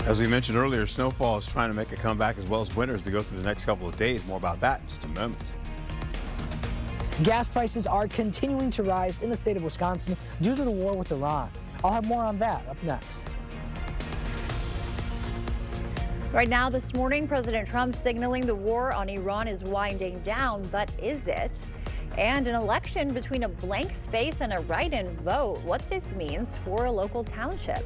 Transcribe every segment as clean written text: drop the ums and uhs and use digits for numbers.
As we mentioned earlier, snowfall is trying to make a comeback as well as winter as we go through the next couple of days. More about that in just a moment. Gas prices are continuing to rise in the state of Wisconsin due to the war with Iran. I'll have more on that up next. Right now, this morning, President Trump signaling the war on Iran is winding down, but is it? And an election between a blank space and a write-in vote, what this means for a local township.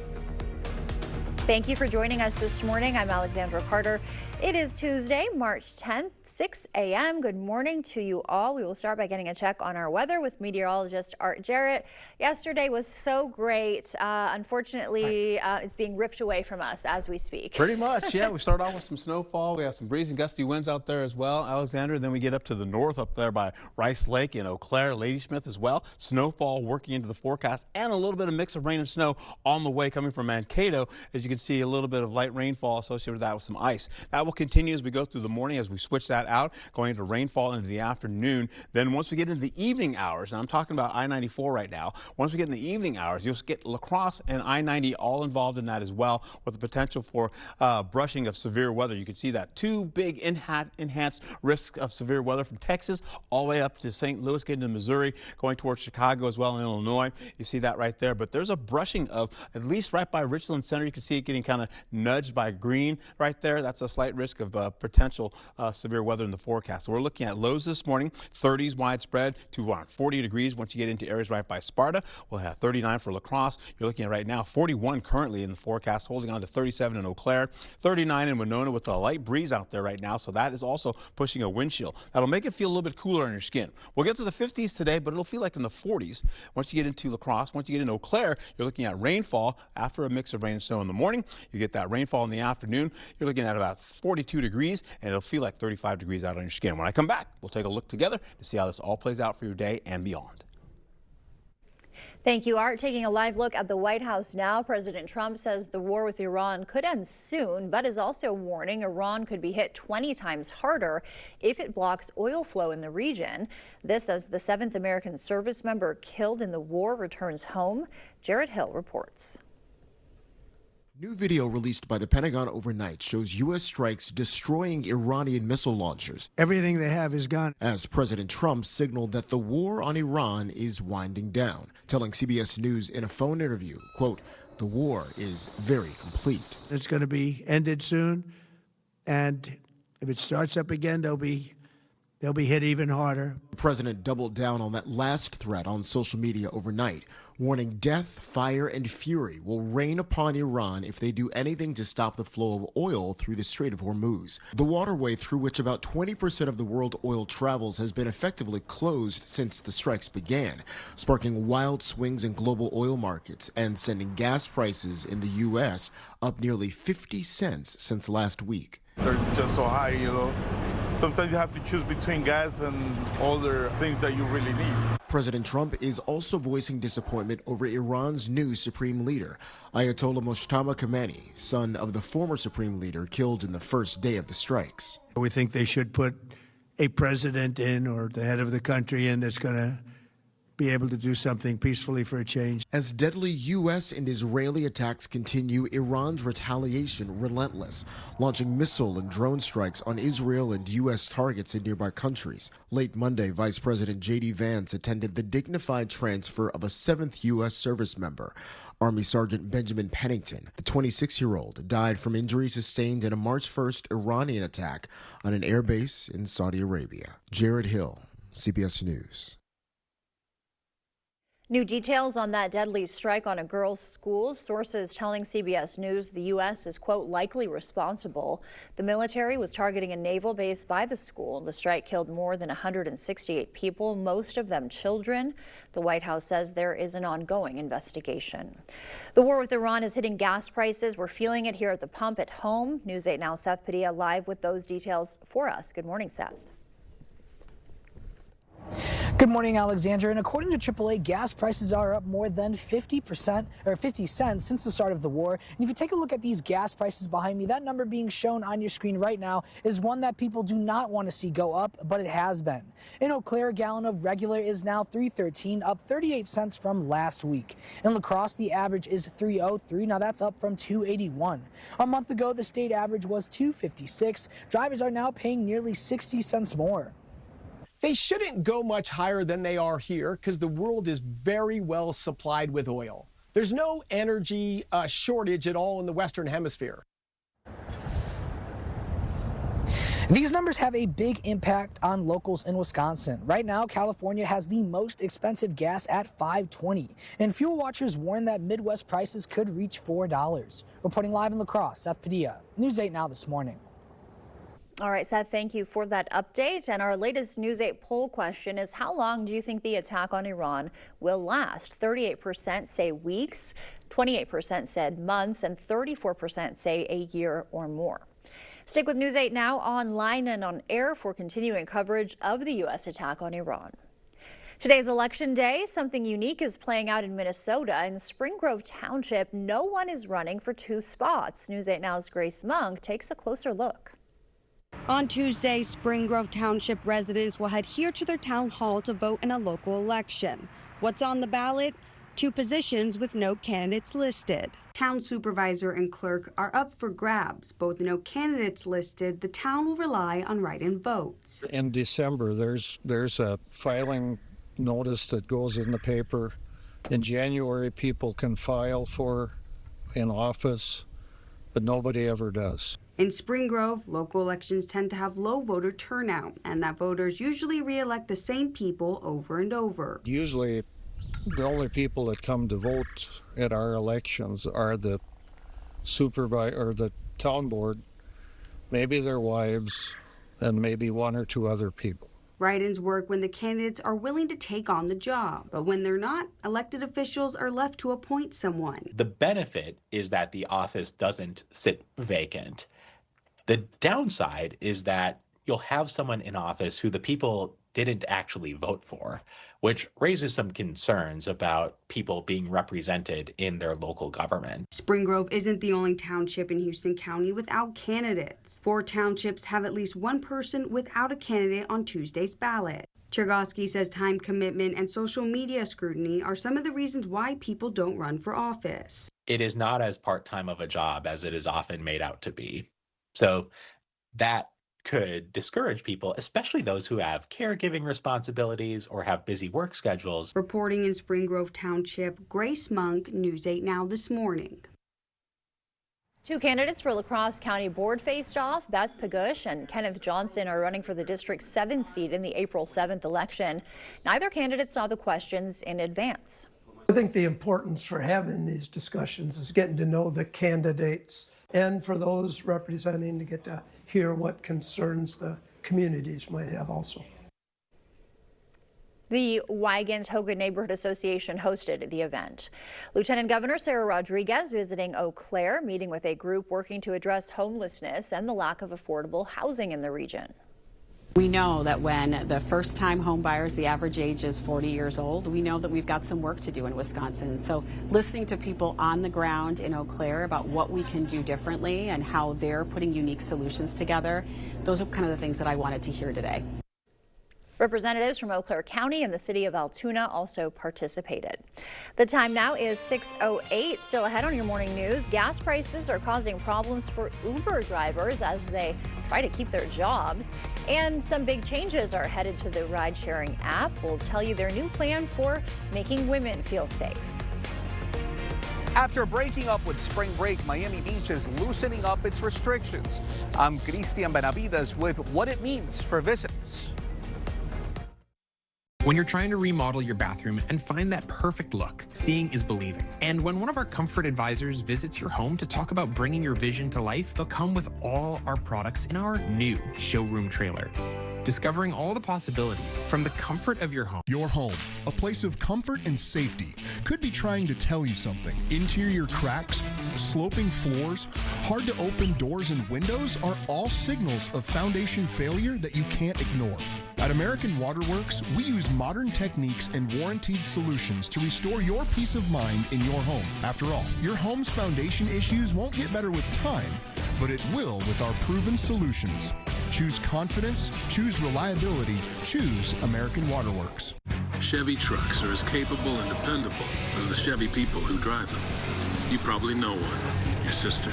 Thank you for joining us this morning. I'm Alexandra Carter. It is Tuesday, March 10th, 6 a.m. Good morning to you all. We will start by getting a check on our weather with meteorologist Art Jarrett. Yesterday was so great. Unfortunately, it's being ripped away from us as we speak. Pretty much, yeah. We start off with some snowfall. We have some breezy, gusty winds out there as well, Alexander. Then we get up to the north, up there by Rice Lake and Eau Claire, Ladysmith as well. Snowfall working into the forecast and a little bit of mix of rain and snow on the way coming from Mankato. As you can see, a little bit of light rainfall associated with that with some ice. That will continue as we go through the morning as we switch that out, going into rainfall into the afternoon. Then once we get into the evening hours, and I'm talking about I-94 right now, once we get in the evening hours, you'll get La Crosse and I-90 all involved in that as well, with the potential for brushing of severe weather. You can see that two big enhanced risks of severe weather from Texas all the way up to St. Louis, getting to Missouri, going towards Chicago as well in Illinois. You see that right there, but there's a brushing of, at least right by Richland Center, you can see it getting kind of nudged by green right there. That's a slight risk of potential severe weather in the forecast. So we're looking at lows this morning, 30s widespread to around 40 degrees once you get into areas right by Sparta. We'll have 39 for La Crosse. You're looking at right now 41 currently in the forecast, holding on to 37 in Eau Claire, 39 in Winona with a light breeze out there right now. So that is also pushing a wind chill. That'll make it feel a little bit cooler on your skin. We'll get to the 50s today, but it'll feel like in the 40s once you get into La Crosse. Once you get into Eau Claire, you're looking at rainfall after a mix of rain and snow in the morning. You get that rainfall in the afternoon. You're looking at about 42 degrees, and it'll feel like 35 degrees out on your skin. When I come back, we'll take a look together to see how this all plays out for your day and beyond. Thank you, Art. Taking a live look at the White House now, President Trump says the war with Iran could end soon, but is also warning Iran could be hit 20 times harder if it blocks oil flow in the region. This as the 7th American service member killed in the war returns home. Jared Hill reports. New video released by the Pentagon overnight shows U.S. strikes destroying Iranian missile launchers. Everything they have is gone. As President Trump signaled that the war on Iran is winding down, telling CBS News in a phone interview, quote, "The war is very complete." It's going to be ended soon, and if it starts up again, they'll be hit even harder. The president doubled down on that last threat on social media overnight, warning death, fire, and fury will rain upon Iran if they do anything to stop the flow of oil through the Strait of Hormuz. The waterway through which about 20% of the world oil travels has been effectively closed since the strikes began, sparking wild swings in global oil markets and sending gas prices in the U.S. up nearly 50 cents since last week. They're just so high, you know. Sometimes you have to choose between gas and other things that you really need. President Trump is also voicing disappointment over Iran's new supreme leader, Ayatollah Mojtaba Khamenei, son of the former supreme leader killed in the first day of the strikes. We think they should put a president in, or the head of the country in, that's going to be able to do something peacefully for a change. As deadly U.S. and Israeli attacks continue, Iran's retaliation relentless, launching missile and drone strikes on Israel and U.S. targets in nearby countries. Late Monday, Vice President J.D. Vance attended the dignified transfer of a 7th U.S. service member. Army Sergeant Benjamin Pennington, the 26-year-old, died from injuries sustained in a March 1st Iranian attack on an air base in Saudi Arabia. Jared Hill, CBS News. New details on that deadly strike on a girls' school. Sources telling CBS News the U.S. is, quote, likely responsible. The military was targeting a naval base by the school. The strike killed more than 168 people, most of them children. The White House says there is an ongoing investigation. The war with Iran is hitting gas prices. We're feeling it here at the pump at home. News 8 Now Seth Padilla live with those details for us. Good morning, Seth. Good morning, Alexandra. And according to AAA, gas prices are up more than 50% or 50 cents since the start of the war. And if you take a look at these gas prices behind me, that number being shown on your screen right now is one that people do not want to see go up, but it has been. In Eau Claire, a gallon of regular is now $3.13, up 38 cents from last week. In La Crosse, the average is $3.03. Now that's up from $2.81. A month ago, the state average was $2.56. Drivers are now paying nearly 60 cents more. They shouldn't go much higher than they are here because the world is very well supplied with oil. There's no energy shortage at all in the Western Hemisphere. These numbers have a big impact on locals in Wisconsin. Right now, California has the most expensive gas at $5.20, and fuel watchers warn that Midwest prices could reach $4. Reporting live in La Crosse, Seth Padilla, News 8 Now this morning. All right, Seth, thank you for that update. And our latest News 8 poll question is, how long do you think the attack on Iran will last? 38% say weeks, 28% said months, and 34% say a year or more. Stick with News 8 Now online and on air for continuing coverage of the U.S. attack on Iran. Today's election day. Something unique is playing out in Minnesota. In Spring Grove Township, no one is running for 2 spots. News 8 Now's Grace Monk takes a closer look. On Tuesday, Spring Grove Township residents will head here to their town hall to vote in a local election. What's on the ballot? 2 positions with no candidates listed. Town supervisor and clerk are up for grabs. Both no candidates listed, the town will rely on write-in votes. In December, there's a filing notice that goes in the paper. In January, people can file for an office, but nobody ever does. In Spring Grove, local elections tend to have low voter turnout, and that voters usually re-elect the same people over and over. Usually, the only people that come to vote at our elections are the supervisor or the town board, maybe their wives, and maybe 1 or 2 other people. Write-ins work when the candidates are willing to take on the job, but when they're not, elected officials are left to appoint someone. The benefit is that the office doesn't sit vacant. The downside is that you'll have someone in office who the people didn't actually vote for, which raises some concerns about people being represented in their local government. Spring Grove isn't the only township in Houston County without candidates. 4 townships have at least 1 person without a candidate on Tuesday's ballot. Chergosky says time commitment and social media scrutiny are some of the reasons why people don't run for office. It is not as part-time of a job as it is often made out to be. So that could discourage people, especially those who have caregiving responsibilities or have busy work schedules. Reporting in Spring Grove Township, Grace Monk, News 8 Now this morning. 2 candidates for La Crosse County Board faced off. Beth Pagush and Kenneth Johnson are running for the district's 7th seat in the April 7th election. Neither candidate saw the questions in advance. I think the importance for having these discussions is getting to know the candidates and for those representing to get to hear what concerns the communities might have also. The Weygantoga Neighborhood Association hosted the event. Lieutenant Governor Sarah Rodriguez visiting Eau Claire, meeting with a group working to address homelessness and the lack of affordable housing in the region. We know that when the first-time home buyers, the average age is 40 years old, we know that we've got some work to do in Wisconsin. So listening to people on the ground in Eau Claire about what we can do differently and how they're putting unique solutions together, those are kind of the things that I wanted to hear today. Representatives from Eau Claire County and the city of Altoona also participated. The time now is 6:08. Still ahead on your morning news, gas prices are causing problems for Uber drivers as they try to keep their jobs. And some big changes are headed to the ride-sharing app. We'll tell you their new plan for making women feel safe. After breaking up with spring break, Miami Beach is loosening up its restrictions. I'm Cristian Benavides with what it means for visitors. When you're trying to remodel your bathroom and find that perfect look, seeing is believing. And when one of our comfort advisors visits your home to talk about bringing your vision to life, they'll come with all our products in our new showroom trailer. discovering all the possibilities from the comfort of your home. Your home, a place of comfort and safety, could be trying to tell you something. Interior cracks, sloping floors, hard to open doors and windows are all signals of foundation failure that you can't ignore. At American Waterworks, we use modern techniques and warranted solutions to restore your peace of mind in your home. After all, your home's foundation issues won't get better with time, but it will with our proven solutions. Choose confidence, choose reliability, choose American Waterworks. Chevy trucks are as capable and dependable as the Chevy people who drive them. You probably know one. Your sister,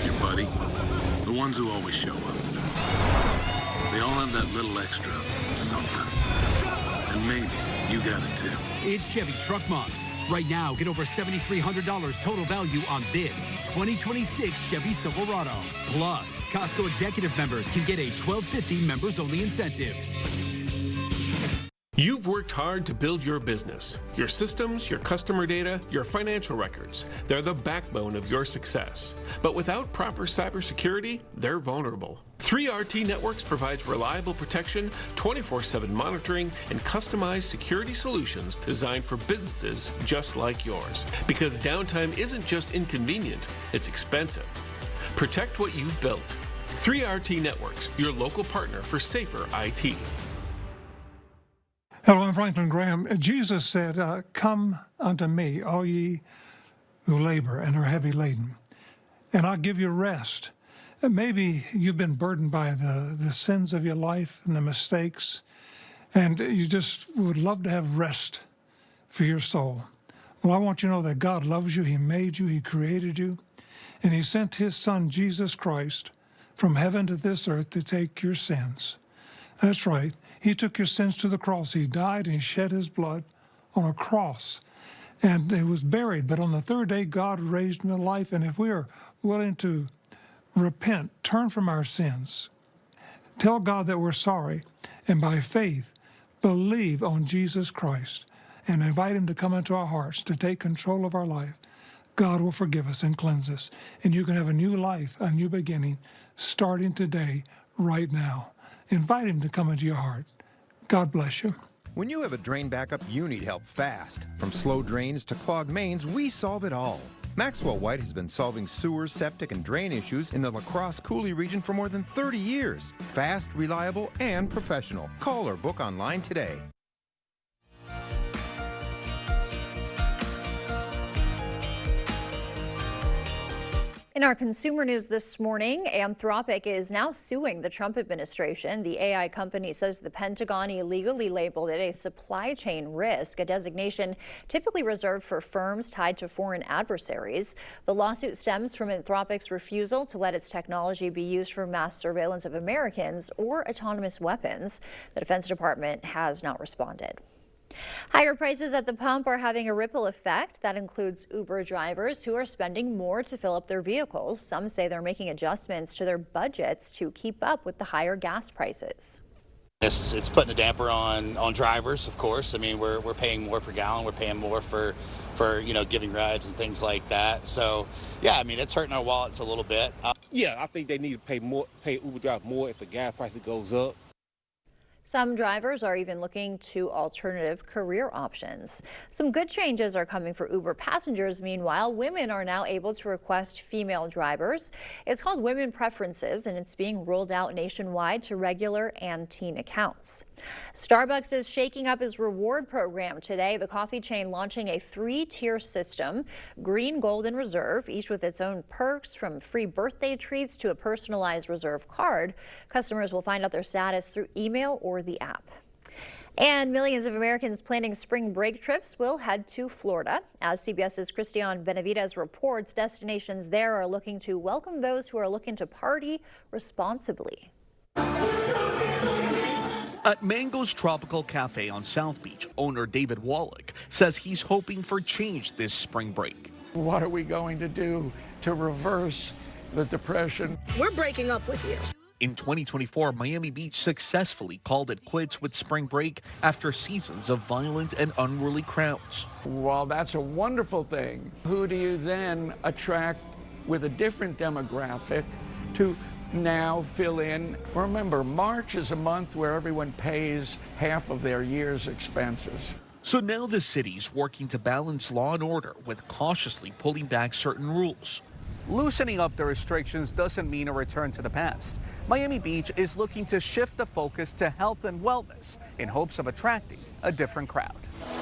your buddy, the ones who always show up. They all have that little extra something. And maybe you got it too. It's Chevy Truck Month. Right now, get over $7,300 total value on this 2026 Chevy Silverado. Plus, Costco Executive members can get a $12.50 members-only incentive. You've worked hard to build your business. Your systems, your customer data, your financial records. They're the backbone of your success. But without proper cybersecurity, they're vulnerable. 3RT Networks provides reliable protection, 24/7 monitoring, and customized security solutions designed for businesses just like yours. Because downtime isn't just inconvenient, it's expensive. Protect what you've built. 3RT Networks, your local partner for safer IT. Hello, I'm Franklin Graham. Jesus said, come unto me, all ye who labor and are heavy laden, and I'll give you rest. And maybe you've been burdened by the sins of your life and the mistakes, and you just would love to have rest for your soul. Well, I want you to know that God loves you. He made you. He created you. And he sent his son, Jesus Christ, from heaven to this earth to take your sins. That's right. He took your sins to the cross. He died and shed his blood on a cross. And he was buried. But on the third day, God raised him to life. And if we are willing to repent, turn from our sins, tell God that we're sorry, and by faith, believe on Jesus Christ, and invite him to come into our hearts, to take control of our life, God will forgive us and cleanse us. And you can have a new life, a new beginning, starting today, right now. Invite him to come into your heart. God bless you. When you have a drain backup, you need help fast. From slow drains to clogged mains, we solve it all. Maxwell White has been solving sewer, septic, and drain issues in the La Crosse Coulee region for more than 30 years. Fast, reliable, and professional. Call or book online today. In our consumer news this morning, Anthropic is now suing the Trump administration. The AI company says the Pentagon illegally labeled it a supply chain risk, a designation typically reserved for firms tied to foreign adversaries. The lawsuit stems from Anthropic's refusal to let its technology be used for mass surveillance of Americans or autonomous weapons. The Defense Department has not responded. Higher prices at the pump are having a ripple effect. That includes Uber drivers who are spending more to fill up their vehicles. Some say they're making adjustments to their budgets to keep up with the higher gas prices. It's putting a damper on drivers, of course. I mean, we're paying more per gallon. We're paying more for giving rides and things like that. So, yeah, I mean, it's hurting our wallets a little bit. Yeah, I think they need to pay Uber drivers more if the gas price goes up. Some drivers are even looking to alternative career options. Some good changes are coming for Uber passengers. Meanwhile, women are now able to request female drivers. It's called Women Preferences, and it's being rolled out nationwide to regular and teen accounts. Starbucks is shaking up its reward program today. The coffee chain launching a 3-tier system, Green, Gold, and Reserve, each with its own perks, from free birthday treats to a personalized Reserve card. Customers will find out their status through email or the app. And millions of Americans planning spring break trips will head to Florida. As CBS's Christian Benavides reports, destinations there are looking to welcome those who are looking to party responsibly. At Mango's Tropical Cafe on South Beach, owner David Wallach says he's hoping for change this spring break. What are we going to do to reverse the depression? We're breaking up with you. In 2024, Miami Beach successfully called it quits with spring break after seasons of violent and unruly crowds. While that's a wonderful thing, who do you then attract with a different demographic to now fill in. Remember, March is a month where everyone pays half of their year's expenses. So now the city's working to balance law and order with cautiously pulling back certain rules. Loosening up the restrictions doesn't mean a return to the past. Miami Beach is looking to shift the focus to health and wellness in hopes of attracting a different crowd.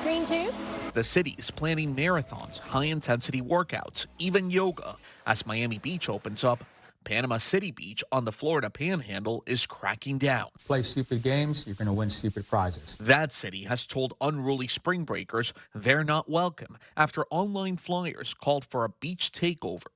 Green juice? The city is planning marathons, high-intensity workouts, even yoga. As Miami Beach opens up, Panama City Beach on the Florida Panhandle is cracking down. Play stupid games, you're going to win stupid prizes. That city has told unruly spring breakers they're not welcome after online flyers called for a beach takeover.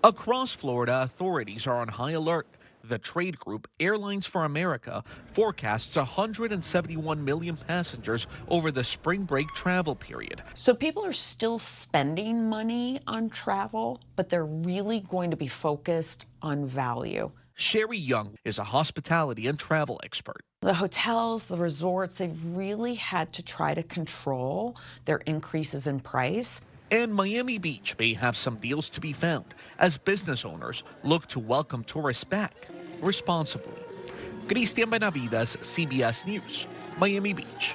Across Florida, authorities are on high alert. The trade group Airlines for America forecasts 171 million passengers over the spring break travel period. So people are still spending money on travel, but they're really going to be focused on value. Sherry Young is a hospitality and travel expert. The hotels, the resorts, they've really had to try to control their increases in price. And Miami Beach may have some deals to be found as business owners look to welcome tourists back responsibly. Cristian Benavides, CBS News, Miami Beach.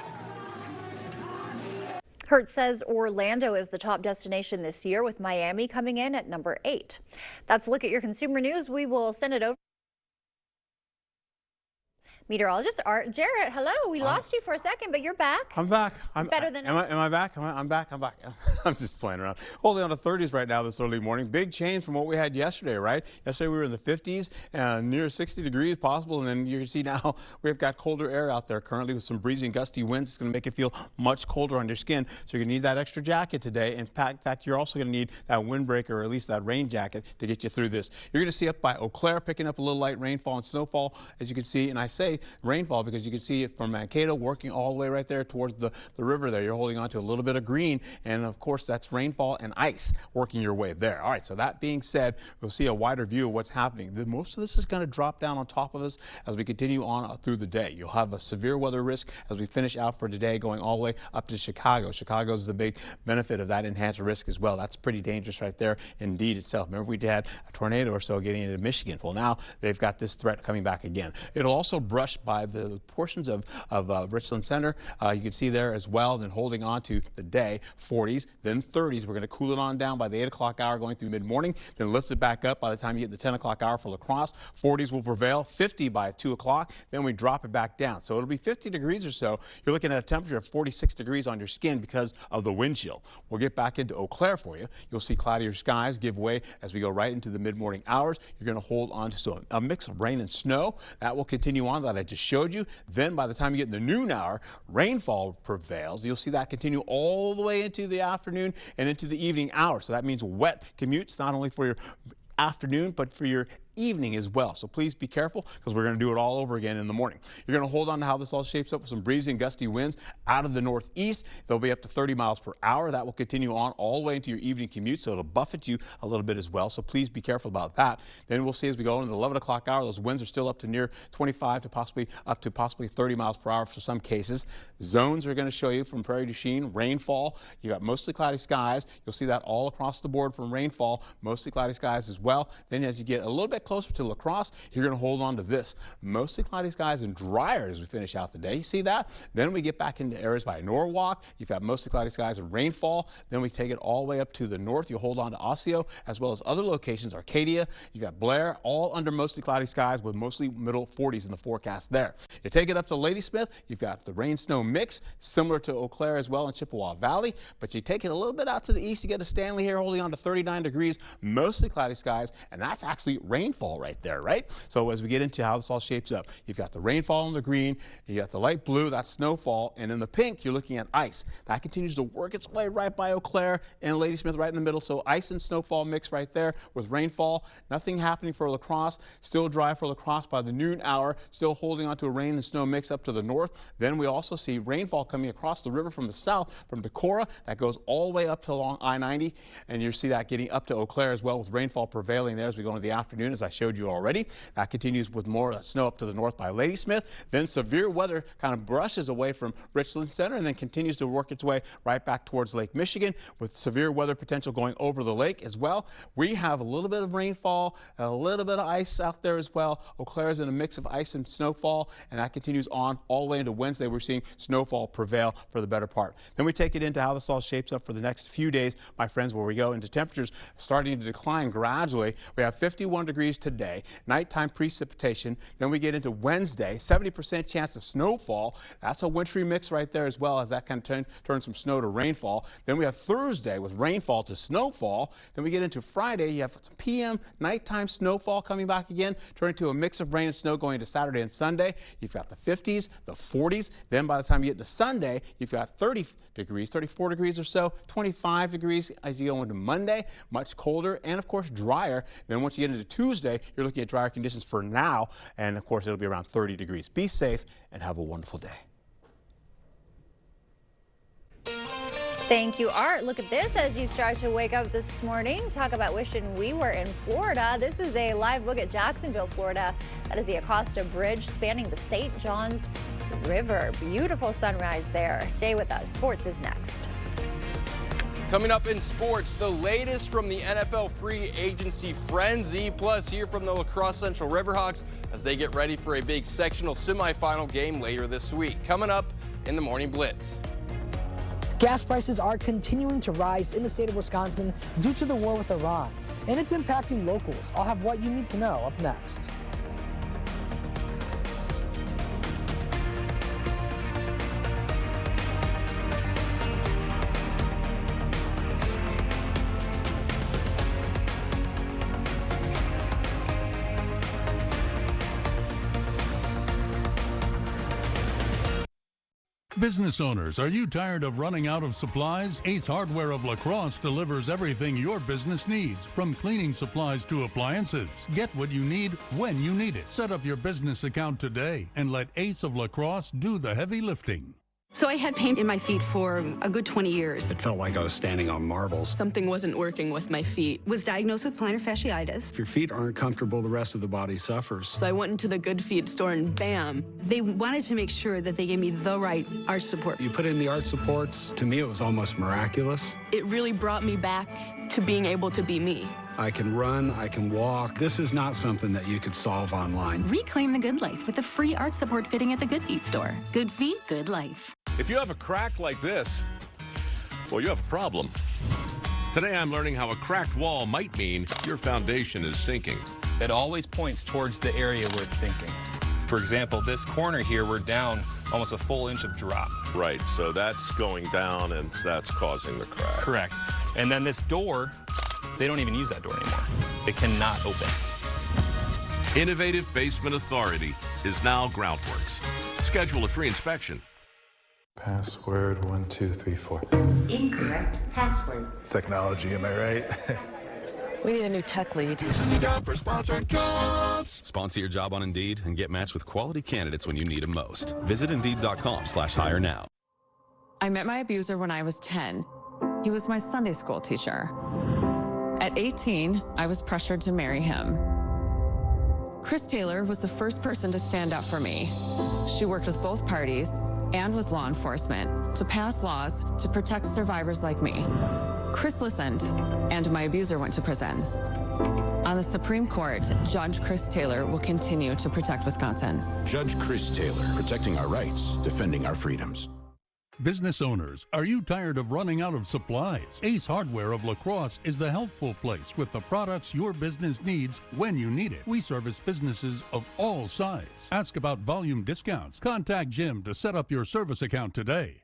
Hertz says Orlando is the top destination this year, with Miami coming in at number 8. That's a look at your consumer news. We will send it over. Meteorologist Art Jarrett, hello. We lost you for a second, but you're back. I'm back. I'm better than am I back? I'm back. I'm just playing around. Holding on to 30s right now this early morning. Big change from what we had yesterday, right? Yesterday we were in the 50s and near 60 degrees possible, and then you can see now we've got colder air out there currently with some breezy and gusty winds. It's going to make it feel much colder on your skin, so you're going to need that extra jacket today. In fact, you're also going to need that windbreaker or at least that rain jacket to get you through this. You're going to see up by Eau Claire picking up a little light rainfall and snowfall, as you can see, and I say rainfall because you can see it from Mankato working all the way right there towards the river there. You're holding on to a little bit of green, and of course that's rainfall and ice working your way there. All right, so that being said, we'll see a wider view of what's happening. Most of this is going to drop down on top of us as we continue on through the day. You'll have a severe weather risk as we finish out for today, going all the way up to Chicago. Chicago is the big benefit of that enhanced risk as well. That's pretty dangerous right there indeed itself. Remember, we had a tornado or so getting into Michigan. Well, now they've got this threat coming back again. It'll also brush by the portions of Richland Center. You can see there as well. Then holding on to the day, 40s, then 30s. We're going to cool it on down by the 8 o'clock hour going through mid-morning, then lift it back up by the time you get the 10 o'clock hour for La Crosse. 40s will prevail, 50 by 2 o'clock. Then we drop it back down. So it'll be 50 degrees or so. You're looking at a temperature of 46 degrees on your skin because of the wind chill. We'll get back into Eau Claire for you. You'll see cloudier skies give way as we go right into the mid-morning hours. You're going to hold on to a mix of rain and snow. That will continue on that I just showed you. Then by the time you get in the noon hour, rainfall prevails. You'll see that continue all the way into the afternoon and into the evening hours. So that means wet commutes, not only for your afternoon, but for your evening as well. So please be careful because we're going to do it all over again in the morning. You're going to hold on to how this all shapes up with some breezy and gusty winds out of the northeast. They'll be up to 30 miles per hour. That will continue on all the way into your evening commute, so it'll buffet you a little bit as well. So please be careful about that. Then we'll see as we go into the 11 o'clock hour, those winds are still up to near 25 to possibly 30 miles per hour for some cases. Zones are going to show you from Prairie du Chien, rainfall. You got mostly cloudy skies. You'll see that all across the board from rainfall, mostly cloudy skies as well. Then as you get a little bit closer to La Crosse, you're going to hold on to this. Mostly cloudy skies and drier as we finish out the day. You see that? Then we get back into areas by Norwalk. You've got mostly cloudy skies and rainfall. Then we take it all the way up to the north. You hold on to Osseo as well as other locations, Arcadia. You got Blair, all under mostly cloudy skies with mostly middle 40s in the forecast there. You take it up to Ladysmith. You've got the rain-snow mix, similar to Eau Claire as well in Chippewa Valley. But you take it a little bit out to the east. You get to Stanley here holding on to 39 degrees, mostly cloudy skies, and that's actually rainfall right there, right? So as we get into how this all shapes up, you've got the rainfall in the green, you got the light blue, that's snowfall, and in the pink, you're looking at ice. That continues to work its way right by Eau Claire and Ladysmith right in the middle. So ice and snowfall mix right there with rainfall. Nothing happening for La Crosse. Still dry for La Crosse by the noon hour, still holding on to a rain and snow mix up to the north. Then we also see rainfall coming across the river from the south, from Decorah. That goes all the way up to along I-90, and you see that getting up to Eau Claire as well with rainfall prevailing there as we go into the afternoon. As as I showed you already. That continues with more snow up to the north by Ladysmith. Then severe weather kind of brushes away from Richland Center and then continues to work its way right back towards Lake Michigan, with severe weather potential going over the lake as well. We have a little bit of rainfall, a little bit of ice out there as well. Eau Claire is in a mix of ice and snowfall, and that continues on all the way into Wednesday. We're seeing snowfall prevail for the better part. Then we take it into how this all shapes up for the next few days, my friends, where we go into temperatures starting to decline gradually. We have 51 degrees today, nighttime precipitation. Then we get into Wednesday, 70% chance of snowfall. That's a wintry mix right there as well, as that kind of turns from snow to rainfall. Then we have Thursday with rainfall to snowfall. Then we get into Friday, you have some PM nighttime snowfall coming back again, turning to a mix of rain and snow going into Saturday and Sunday. You've got the 50s, the 40s. Then by the time you get to Sunday, you've got 30 degrees, 34 degrees or so, 25 degrees as you go into Monday, much colder and of course drier. Then once you get into Tuesday, you're looking at drier conditions for now, and of course it'll be around 30 degrees. Be safe and have a wonderful day. Thank you, Art. Look at this as you start to wake up this morning. Talk about wishing we were in Florida. This is a live look at Jacksonville, Florida. That is the Acosta Bridge spanning the St. Johns River. Beautiful sunrise there. Stay with us. Sports is next. Coming up in sports, the latest from the NFL free agency frenzy, plus hear from the La Crosse Central Riverhawks as they get ready for a big sectional semifinal game later this week. Coming up in the Morning Blitz. Gas prices are continuing to rise in the state of Wisconsin due to the war with Iran, and it's impacting locals. I'll have what you need to know up next. Business owners, are you tired of running out of supplies? Ace Hardware of La Crosse delivers everything your business needs, from cleaning supplies to appliances. Get what you need when you need it. Set up your business account today and let Ace of La Crosse do the heavy lifting. So I had pain in my feet for a good 20 years. It felt like I was standing on marbles. Something wasn't working with my feet. Was diagnosed with plantar fasciitis. If your feet aren't comfortable, the rest of the body suffers. So I went into the Good Feet store and bam. They wanted to make sure that they gave me the right arch support. You put in the arch supports. To me, it was almost miraculous. It really brought me back to being able to be me. I can run, I can walk. This is not something that you could solve online. Reclaim the good life with a free arch support fitting at the Good Feet store. Good feet, good life. If you have a crack like this, well, you have a problem. Today I'm learning how a cracked wall might mean your foundation is sinking. It always points towards the area where it's sinking. For example, this corner here, we're down almost a full inch of drop. Right, so that's going down and that's causing the crack. Correct. And then this door, they don't even use that door anymore. It cannot open. Innovative Basement Authority is now Groundworks. Schedule a free inspection. Password 1, 2, 3, 4. Incorrect password. Technology, am I right? We need a new tech lead. This is the job for Sponsored Jobs. Sponsor your job on Indeed and get matched with quality candidates when you need them most. Visit Indeed.com/hire now. I met my abuser when I was 10. He was my Sunday school teacher. At 18, I was pressured to marry him. Chris Taylor was the first person to stand up for me. She worked with both parties and with law enforcement to pass laws to protect survivors like me. Chris listened, and my abuser went to prison. On the Supreme Court, Judge Chris Taylor will continue to protect Wisconsin. Judge Chris Taylor, protecting our rights, defending our freedoms. Business owners, are you tired of running out of supplies? Ace Hardware of La Crosse is the helpful place with the products your business needs when you need it. We service businesses of all size. Ask about volume discounts. Contact Jim to set up your service account today.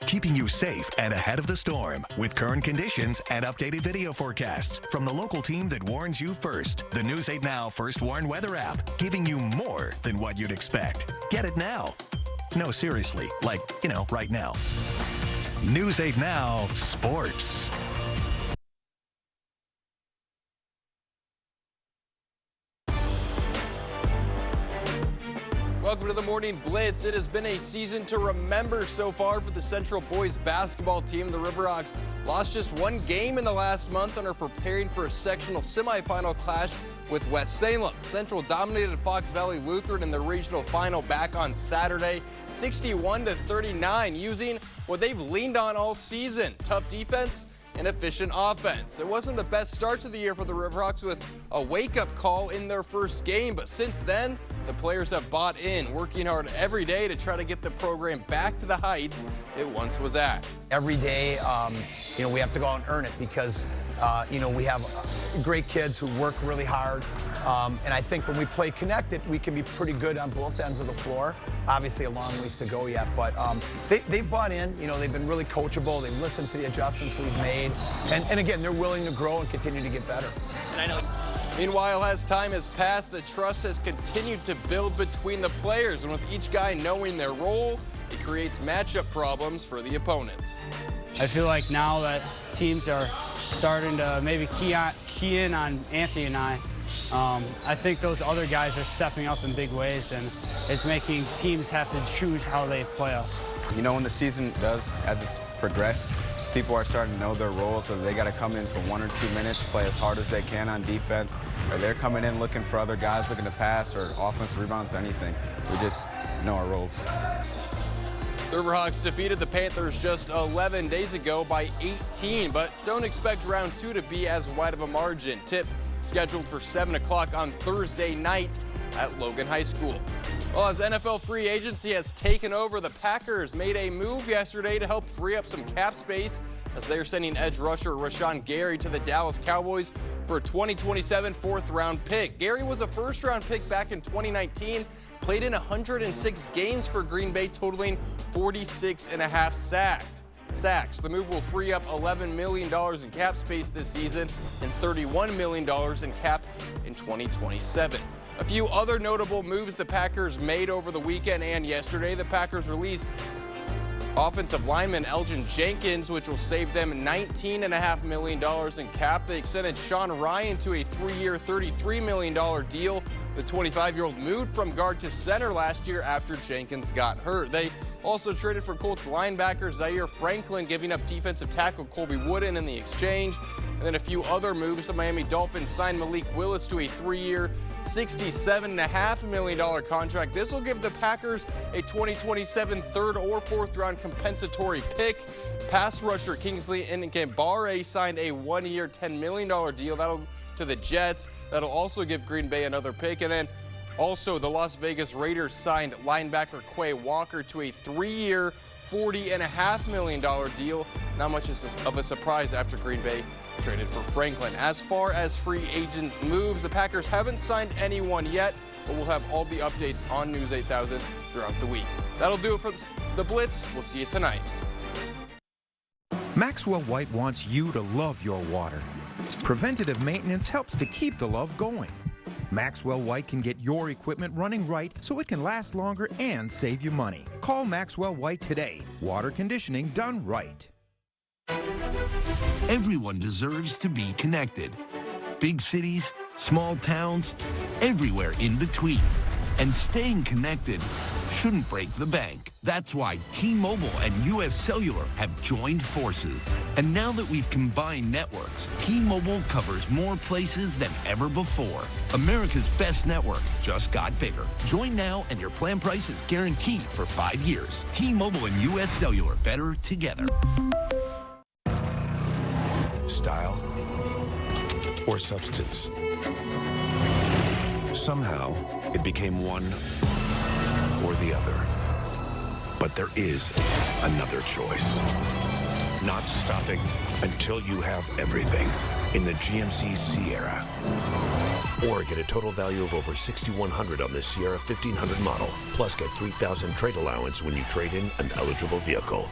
Keeping you safe and ahead of the storm with current conditions and updated video forecasts from the local team that warns you first. The News 8 Now First Warn Weather app, giving you more than what you'd expect. Get it now. No, seriously, like, right now. News 8 Now Sports. Welcome to the Morning Blitz. It has been a season to remember so far for the Central boys basketball team. The Riverhawks lost just one game in the last month and are preparing for a sectional semifinal clash with West Salem. Central dominated Fox Valley Lutheran in the regional final back on Saturday, 61-39, using what they've leaned on all season: tough defense and efficient offense. It wasn't the best start to the year for the Riverhawks with a wake-up call in their first game, but since then, the players have bought in, working hard every day to try to get the program back to the heights it once was at. Every day, we have to go out and earn it because, we have great kids who work really hard. And I think when we play connected, we can be pretty good on both ends of the floor. Obviously, a long ways to go yet, but they've bought in. They've been really coachable. They've listened to the adjustments we've made. And again, they're willing to grow and continue to get better. And I know. Meanwhile, as time has passed, the trust has continued to build between the players, and with each guy knowing their role, it creates matchup problems for the opponents. I feel like now that teams are starting to maybe key in on Anthony and I think those other guys are stepping up in big ways, and it's making teams have to choose how they play us. When the season as it's progressed, people are starting to know their role, so they got to come in for 1 or 2 minutes, play as hard as they can on defense, or they're coming in looking for other guys looking to pass or offensive rebounds, anything. We just know our roles. The Riverhawks defeated the Panthers just 11 days ago by 18, but don't expect round 2 to be as wide of a margin. Tip scheduled for 7 o'clock on Thursday night at Logan High School. Well, as NFL free agency has taken over, the Packers made a move yesterday to help free up some cap space as they're sending edge rusher Rashawn Gary to the Dallas Cowboys for a 2027 fourth-round pick. Gary was a first-round pick back in 2019, played in 106 games for Green Bay, totaling 46.5 sacks. The move will free up $11 million in cap space this season and $31 million in cap in 2027. A few other notable moves the Packers made over the weekend and yesterday. The Packers released offensive lineman Elgin Jenkins, which will save them $19.5 million in cap. They extended Sean Ryan to a 3-year, $33 million deal. The 25-year-old moved from guard to center last year after Jenkins got hurt. They also traded for Colts linebacker Zaire Franklin, giving up defensive tackle Colby Wooden in the exchange. And then a few other moves. The Miami Dolphins signed Malik Willis to a 3-year, $67.5 million contract. This will give the Packers a 2027 third or fourth round compensatory pick. Pass rusher Kingsley Enagbare signed a 1-year, $10 million deal to the Jets. That'll also give Green Bay another pick. And then also the Las Vegas Raiders signed linebacker Quay Walker to a 3-year, $40.5 million deal. Not much of a surprise after Green Bay traded for Franklin. As far as free agent moves, the Packers haven't signed anyone yet, but we'll have all the updates on News 8000 throughout the week. That'll do it for the Blitz. We'll see you tonight. Maxwell White wants you to love your water. Preventative maintenance helps to keep the love going. Maxwell White can get your equipment running right so it can last longer and save you money. Call Maxwell White today. Water conditioning done right. Everyone deserves to be connected. Big cities, small towns, everywhere in between. And staying connected shouldn't break the bank. That's why T-Mobile and US Cellular have joined forces. And now that we've combined networks, T-Mobile covers more places than ever before. America's best network just got bigger. Join now and your plan price is guaranteed for 5 years. T-Mobile and US Cellular, better together. Style or substance. Somehow, it became one or the other. But there is another choice. Not stopping until you have everything in the GMC Sierra. Or get a total value of over $6,100 on the Sierra 1500 model. Plus get $3,000 trade allowance when you trade in an eligible vehicle.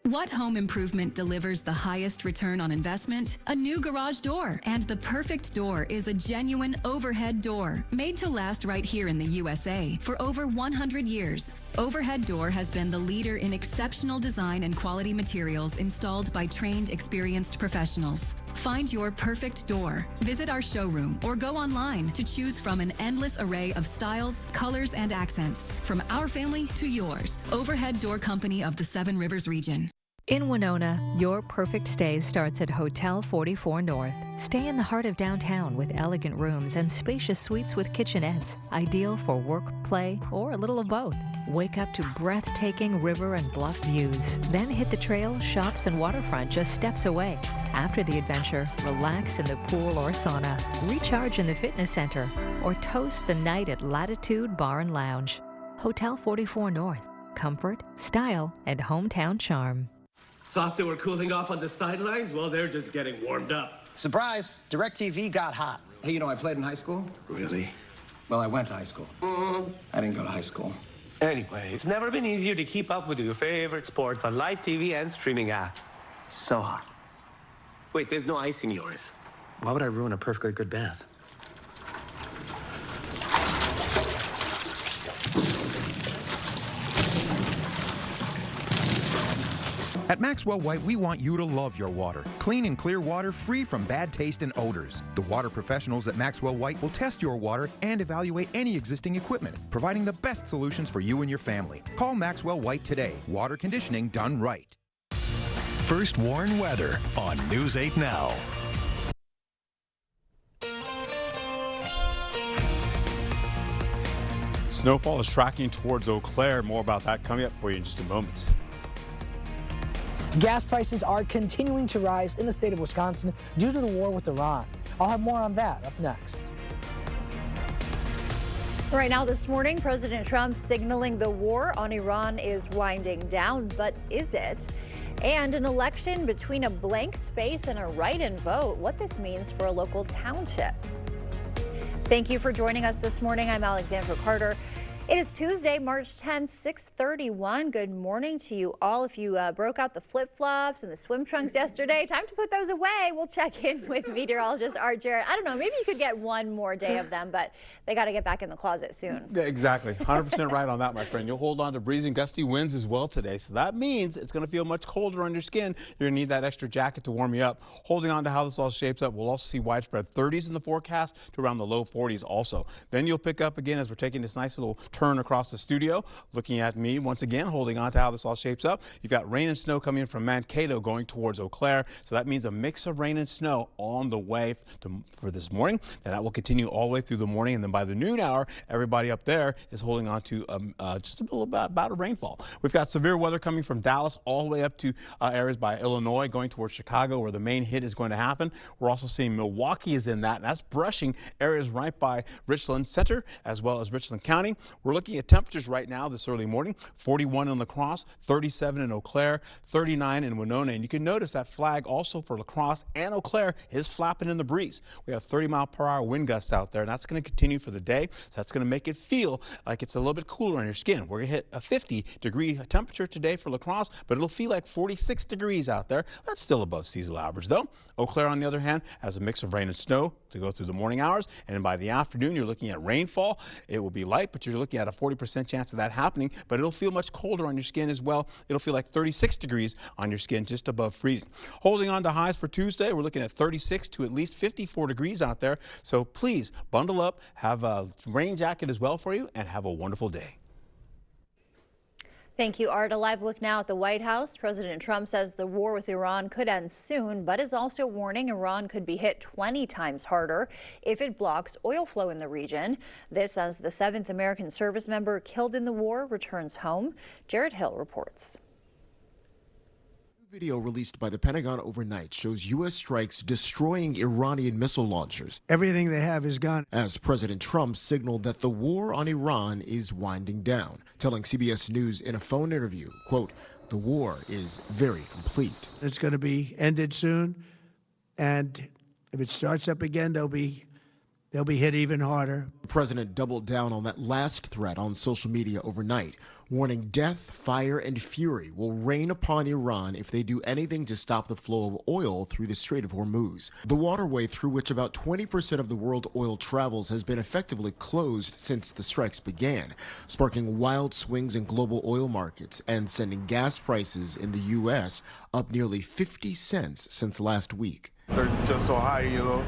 What home improvement delivers the highest return on investment? A new garage door. And the perfect door is a genuine overhead door, made to last right here in the USA for over 100 years. Overhead Door has been the leader in exceptional design and quality materials installed by trained, experienced professionals. Find your perfect door. Visit our showroom or go online to choose from an endless array of styles, colors, and accents. From our family to yours, Overhead Door Company of the Seven Rivers region. In Winona, your perfect stay starts at Hotel 44 North. Stay in the heart of downtown with elegant rooms and spacious suites with kitchenettes, ideal for work, play, or a little of both. Wake up to breathtaking river and bluff views. Then hit the trail, shops, and waterfront just steps away. After the adventure, relax in the pool or sauna, recharge in the fitness center, or toast the night at Latitude Bar and Lounge. Hotel 44 North. Comfort, style, and hometown charm. Thought they were cooling off on the sidelines? Well, they're just getting warmed up. Surprise, DirecTV got hot. Hey, you know, I played in high school. Really? Well, I went to high school. I didn't go to high school. Anyway, it's never been easier to keep up with your favorite sports on live TV and streaming apps. So hot. Wait, there's no ice in yours. Why would I ruin a perfectly good bath? At Maxwell White, we want you to love your water. Clean and clear water free from bad taste and odors. The water professionals at Maxwell White will test your water and evaluate any existing equipment, providing the best solutions for you and your family. Call Maxwell White today. Water conditioning done right. First Warn Weather on News 8 Now. Snowfall is tracking towards Eau Claire. More about that coming up for you in just a moment. Gas prices are continuing to rise in the state of Wisconsin due to the war with Iran. I'll have more on that up next. Right now this morning, President Trump signaling the war on Iran is winding down, but is it? And an election between a blank space and a write-in vote, what this means for a local township. Thank you for joining us this morning. I'm Alexandra Carter. It is Tuesday, March 10th, 6:31. Good morning to you all. If you broke out the flip-flops and the swim trunks yesterday, time to put those away. We'll check in with meteorologist Art Jarrett. I don't know, maybe you could get one more day of them, but they got to get back in the closet soon. Yeah, exactly. 100% right on that, my friend. You'll hold on to breezing, gusty winds as well today. So that means it's going to feel much colder on your skin. You're going to need that extra jacket to warm you up. Holding on to how this all shapes up, we'll also see widespread 30s in the forecast to around the low 40s also. Then you'll pick up again as we're taking this nice little turn across the studio, looking at me once again, holding on to how this all shapes up. You've got rain and snow coming in from Mankato going towards Eau Claire. So that means a mix of rain and snow on the way for this morning. And that will continue all the way through the morning. And then by the noon hour, everybody up there is holding on to just a little about a rainfall. We've got severe weather coming from Dallas all the way up to areas by Illinois going towards Chicago where the main hit is going to happen. We're also seeing Milwaukee is in that, and that's brushing areas right by Richland Center as well as Richland County. We're looking at temperatures right now this early morning, 41 in La Crosse, 37 in Eau Claire, 39 in Winona. And you can notice that flag also for La Crosse and Eau Claire is flapping in the breeze. We have 30-mile-per-hour wind gusts out there, and that's going to continue for the day. So that's going to make it feel like it's a little bit cooler on your skin. We're going to hit a 50-degree temperature today for La Crosse, but it'll feel like 46 degrees out there. That's still above seasonal average, though. Eau Claire, on the other hand, has a mix of rain and snow to go through the morning hours. And then by the afternoon, you're looking at rainfall. It will be light, but you're looking at a 40% chance of that happening, but it'll feel much colder on your skin as well. It'll feel like 36 degrees on your skin, just above freezing. Holding on to highs for Tuesday, we're looking at 36 to at least 54 degrees out there. So please bundle up, have a rain jacket as well for you, and have a wonderful day. Thank you, Art. A live look now at the White House. President Trump says the war with Iran could end soon, but is also warning Iran could be hit 20 times harder if it blocks oil flow in the region. This as the 7th American service member killed in the war returns home. Jared Hill reports. Video released by the Pentagon overnight shows U.S. strikes destroying Iranian missile launchers. Everything they have is gone. As President Trump signaled that the war on Iran is winding down, telling CBS News in a phone interview, quote, "The war is very complete." It's going to be ended soon, and if it starts up again, they'll be hit even harder. The president doubled down on that last threat on social media overnight, warning death, fire, and fury will rain upon Iran if they do anything to stop the flow of oil through the Strait of Hormuz. The waterway through which about 20% of the world oil travels has been effectively closed since the strikes began, sparking wild swings in global oil markets and sending gas prices in the U.S. up nearly 50 cents since last week. They're just so high, you know.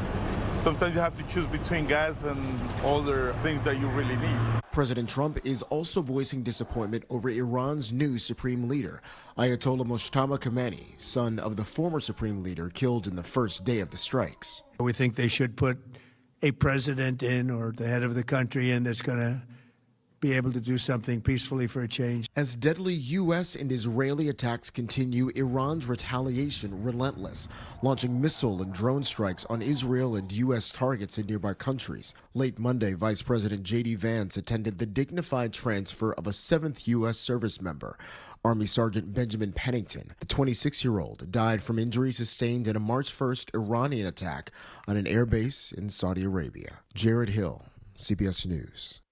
Sometimes you have to choose between gas and other things that you really need. President Trump is also voicing disappointment over Iran's new supreme leader, Ayatollah Mojtaba Khamenei, son of the former supreme leader killed in the first day of the strikes. We think they should put a president in, or the head of the country in, that's going to be able to do something peacefully for a change. As deadly U.S. and Israeli attacks continue, Iran's retaliation relentless, launching missile and drone strikes on Israel and U.S. targets in nearby countries. Late Monday, Vice President J.D. Vance attended the dignified transfer of a 7th U.S. service member. Army Sergeant Benjamin Pennington, the 26-year-old, died from injuries sustained in a March 1st Iranian attack on an airbase in Saudi Arabia. Jared Hill, CBS News.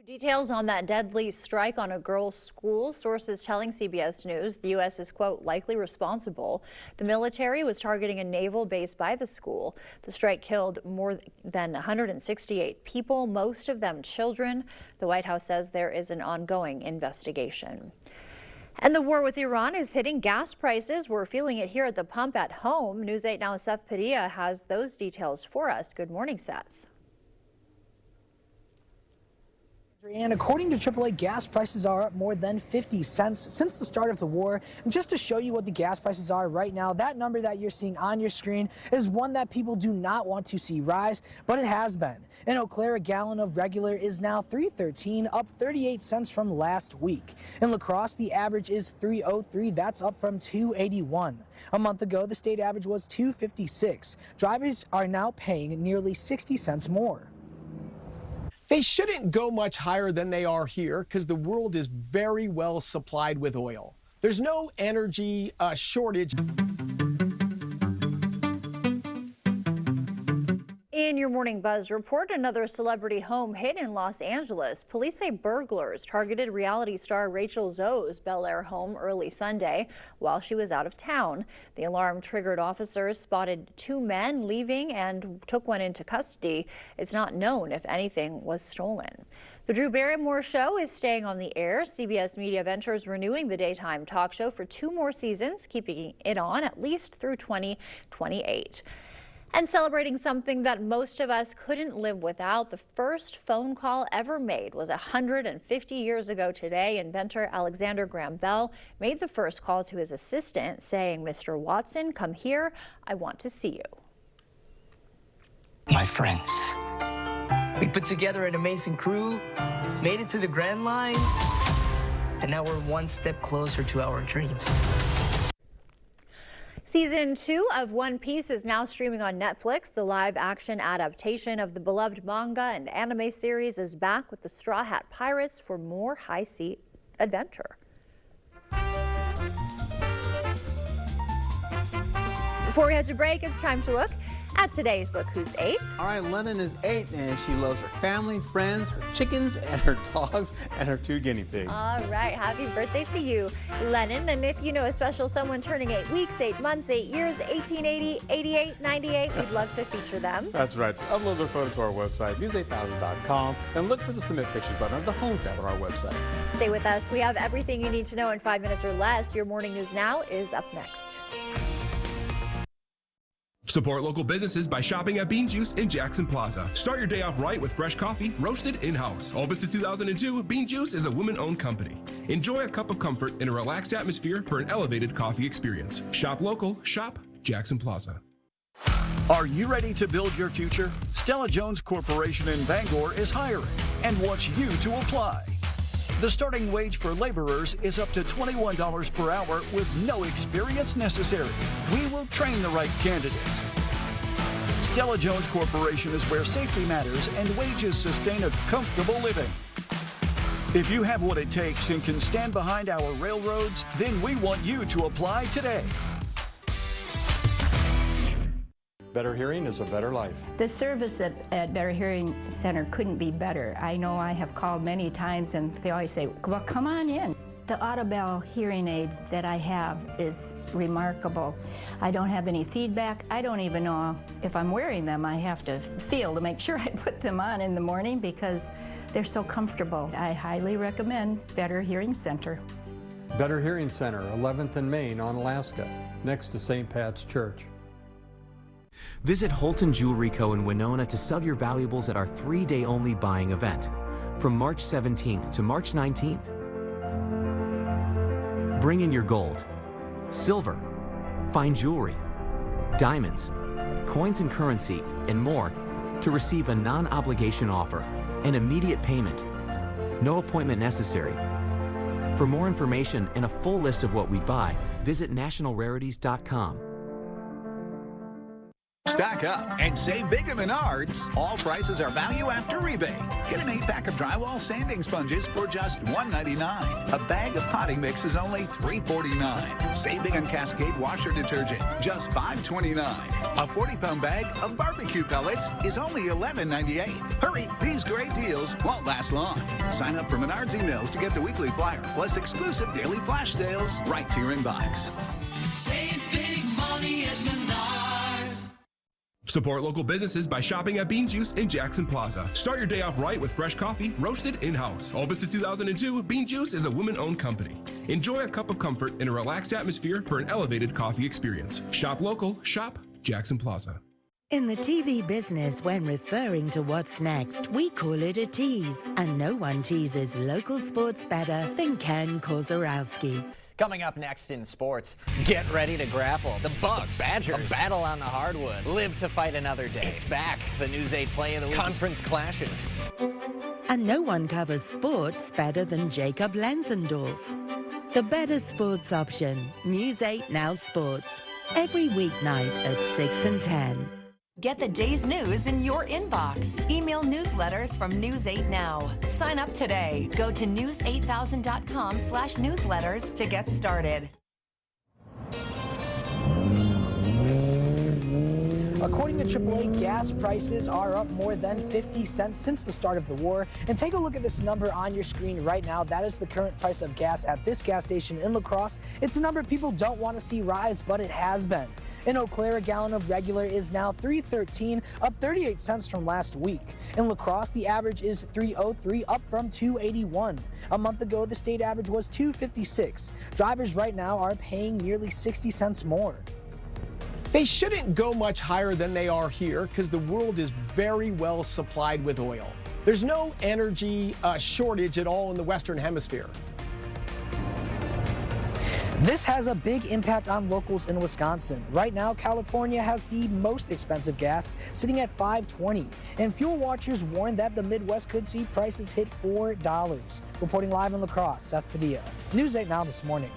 Details on that deadly strike on a girls' school. Sources telling CBS News the U.S. is, quote, likely responsible. The military was targeting a naval base by the school. The strike killed more than 168 people, most of them children. The White House says there is an ongoing investigation. And the war with Iran is hitting gas prices. We're feeling it here at the pump at home. News 8 Now's Seth Padilla has those details for us. Good morning, Seth. And according to AAA, gas prices are up more than 50 cents since the start of the war. And just to show you what the gas prices are right now, that number that you're seeing on your screen is one that people do not want to see rise, but it has been. In Eau Claire, a gallon of regular is now $3.13, up 38 cents from last week. In La Crosse, the average is $3.03. That's up from $2.81. A month ago, the state average was $2.56. Drivers are now paying nearly 60 cents more. They shouldn't go much higher than they are here because the world is very well supplied with oil. There's no energy shortage. In your Morning Buzz report, another celebrity home hit in Los Angeles. Police say burglars targeted reality star Rachel Zoe's Bel Air home early Sunday while she was out of town. The alarm triggered officers spotted 2 men leaving and took one into custody. It's not known if anything was stolen. The Drew Barrymore Show is staying on the air. CBS Media Ventures renewing the daytime talk show for 2 more seasons, keeping it on at least through 2028. And celebrating something that most of us couldn't live without, the first phone call ever made was 150 years ago today. Inventor Alexander Graham Bell made the first call to his assistant saying, "Mr. Watson, come here. I want to see you." My friends, we put together an amazing crew, made it to the Grand Line, and now we're one step closer to our dreams. Season 2 of One Piece is now streaming on Netflix. The live-action adaptation of the beloved manga and anime series is back with the Straw Hat Pirates for more high-sea adventure. Before we head to break, it's time to look at today's Look Who's 8. All right, Lennon is 8, and she loves her family, friends, her chickens, and her dogs, and her 2 guinea pigs. All right, happy birthday to you, Lennon. And if you know a special someone turning 8 weeks, 8 months, 8 years, 1880, 88, 98, we'd love to feature them. That's right. So upload their photo to our website, news8000.com, and look for the Submit Pictures button on the Home tab on our website. Stay with us. We have everything you need to know in 5 minutes or less. Your Morning News Now is up next. Support local businesses by shopping at Bean Juice in Jackson Plaza. Start your day off right with fresh coffee, roasted in-house. Open since 2002, Bean Juice is a women-owned company. Enjoy a cup of comfort in a relaxed atmosphere for an elevated coffee experience. Shop local, shop Jackson Plaza. Are you ready to build your future? Stella Jones Corporation in Bangor is hiring and wants you to apply. The starting wage for laborers is up to $21 per hour with no experience necessary. We will train the right candidate. Stella Jones Corporation is where safety matters and wages sustain a comfortable living. If you have what it takes and can stand behind our railroads, then we want you to apply today. Better hearing is a better life. The service at Better Hearing Center couldn't be better. I know I have called many times and they always say, well, come on in. The Audibel hearing aid that I have is remarkable. I don't have any feedback. I don't even know if I'm wearing them. I have to feel to make sure I put them on in the morning because they're so comfortable. I highly recommend Better Hearing Center. Better Hearing Center, 11th and Main on Alaska, next to St. Pat's Church. Visit Holton Jewelry Co. in Winona to sell your valuables at our 3-day-only buying event from March 17th to March 19th. Bring in your gold, silver, fine jewelry, diamonds, coins and currency, and more to receive a non-obligation offer and immediate payment. No appointment necessary. For more information and a full list of what we buy, visit nationalrarities.com. Stock up and save big at Menards. All prices are value after rebate. Get an 8-pack of drywall sanding sponges for just $1.99. A bag of potting mix is only $3.49. Save big on Cascade washer detergent, just $5.29. A 40-pound bag of barbecue pellets is only $11.98. Hurry, these great deals won't last long. Sign up for Menards emails to get the weekly flyer, plus exclusive daily flash sales right to your inbox. Save big money at Menards. Support local businesses by shopping at Bean Juice in Jackson Plaza. Start your day off right with fresh coffee, roasted in-house. Open since 2002, Bean Juice is a women-owned company. Enjoy a cup of comfort in a relaxed atmosphere for an elevated coffee experience. Shop local, shop Jackson Plaza. In the TV business, when referring to what's next, we call it a tease. And no one teases local sports better than Ken Kozorowski. Coming up next in sports, get ready to grapple. The Bucks, Badgers, a battle on the hardwood. Live to fight another day. It's back. The News 8 play of the week. Conference clashes. And no one covers sports better than Jacob Lenzendorf. The better sports option. News 8 Now Sports. Every weeknight at 6 and 10. Get the day's news in your inbox. Email newsletters from News 8 Now. Sign up today. Go to news8000.com/newsletters to get started. According to AAA, gas prices are up more than 50 cents since the start of the war. And take a look at this number on your screen right now. That is the current price of gas at this gas station in La Crosse. It's a number people don't want to see rise, but it has been. In Eau Claire, a gallon of regular is now $3.13, up 38 cents from last week. In La Crosse, the average is $3.03, up from $2.81. A month ago, the state average was $2.56. Drivers right now are paying nearly 60 cents more. They shouldn't go much higher than they are here because the world is very well supplied with oil. There's no energy shortage at all in the Western Hemisphere. This has a big impact on locals in Wisconsin. Right now, California has the most expensive gas, sitting at $5.20. And fuel watchers warn that the Midwest could see prices hit $4. Reporting live in La Crosse, Seth Padilla. News 8 Now this morning.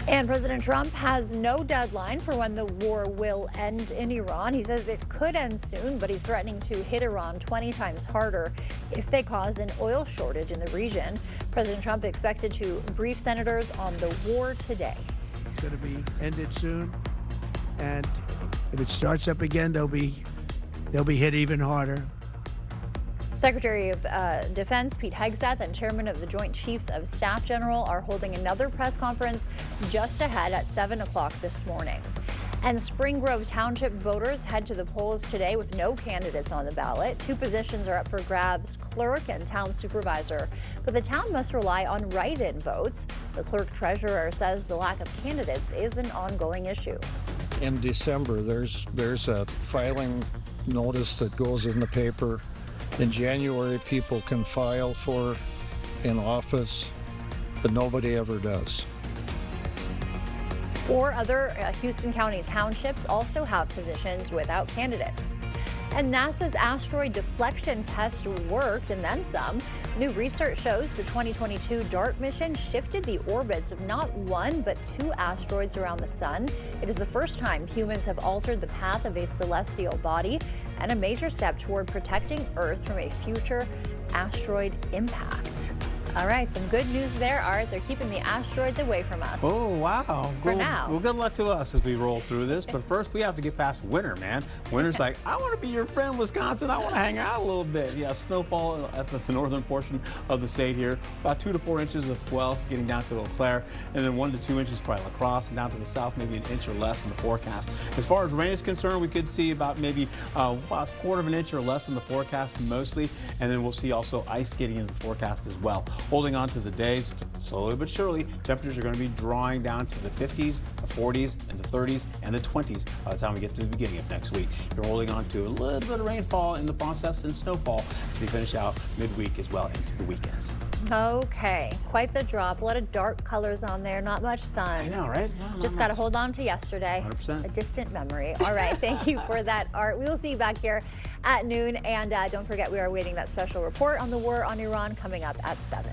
And President Trump has no deadline for when the war will end in Iran. He says it could end soon, but he's threatening to hit Iran 20 times harder if they cause an oil shortage in the region. President Trump expected to brief senators on the war today. It's going to be ended soon, and if it starts up again, they'll be hit even harder. Secretary of Defense Pete Hegseth and Chairman of the Joint Chiefs of Staff General are holding another press conference just ahead at 7 o'clock this morning. And Spring Grove Township voters head to the polls today with no candidates on the ballot. 2 positions are up for grabs, clerk and town supervisor. But the town must rely on write-in votes. The clerk treasurer says the lack of candidates is an ongoing issue. In December, there's a filing notice that goes in the paper. In January, people can file for an office, but nobody ever does. 4 other Houston County townships also have positions without candidates. And NASA's asteroid deflection test worked, and then some. New research shows the 2022 DART mission shifted the orbits of not 1, but 2 asteroids around the sun. It is the first time humans have altered the path of a celestial body, and a major step toward protecting Earth from a future asteroid impact. All right, some good news there, Art. They're keeping the asteroids away from us. Oh, wow. For now. Well, good luck to us as we roll through this. But first, we have to get past winter, man. Winter's like, I want to be your friend, Wisconsin. I want to hang out a little bit. You have snowfall at the northern portion of the state here. About 2 to 4 inches of swell getting down to Eau Claire. And then 1 to 2 inches for La Crosse. And down to the south, maybe an inch or less in the forecast. As far as rain is concerned, we could see about maybe about a quarter of an inch or less in the forecast mostly. And then we'll see also ice getting into the forecast as well. Holding on to the days, slowly but surely, temperatures are going to be drawing down to the 50s, the 40s, and the 30s, and the 20s by the time we get to the beginning of next week. You're holding on to a little bit of rainfall in the process and snowfall as we finish out midweek as well into the weekend. Okay, quite the drop. A lot of dark colors on there, not much sun. I know, right? Yeah, just got to hold on to yesterday. 100%. A distant memory. All right, thank you for that, Art. We will see you back here at noon. And don't forget, we are awaiting that special report on the war on Iran coming up at 7.